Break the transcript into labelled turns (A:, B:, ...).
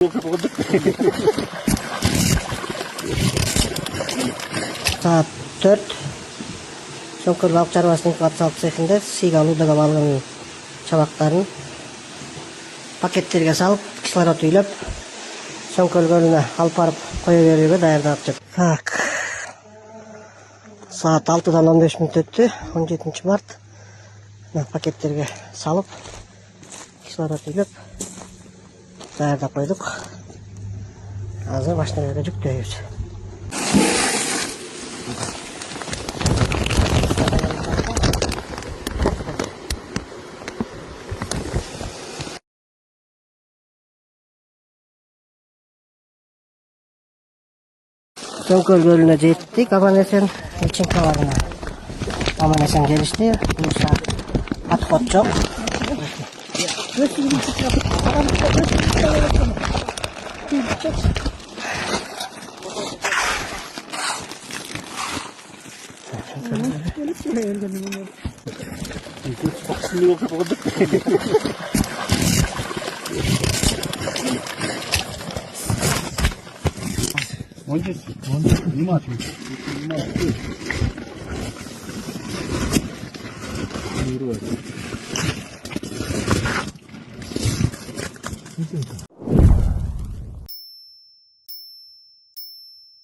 A: Saat 4. Şonkör balık çarбасының квартал цехінде сига алудага балығының çabақтарын пакеттерге салып, кислород үйлеп, Шоңкөл көлүнө алып барып кое берүүгө даярдап жүр. Так. Saat 6-дан 15 мүнөт өттү. 17 март. Пакеттерге салып, кислород үйлеп, даярдап койдук. Азыр машиналарга жүктөйбүз. Шоңкөл көлүнө жеттик, аман-эсен Ичинкаларына. Аман-эсен келишти. Буюрса отход жок.
B: Onde lima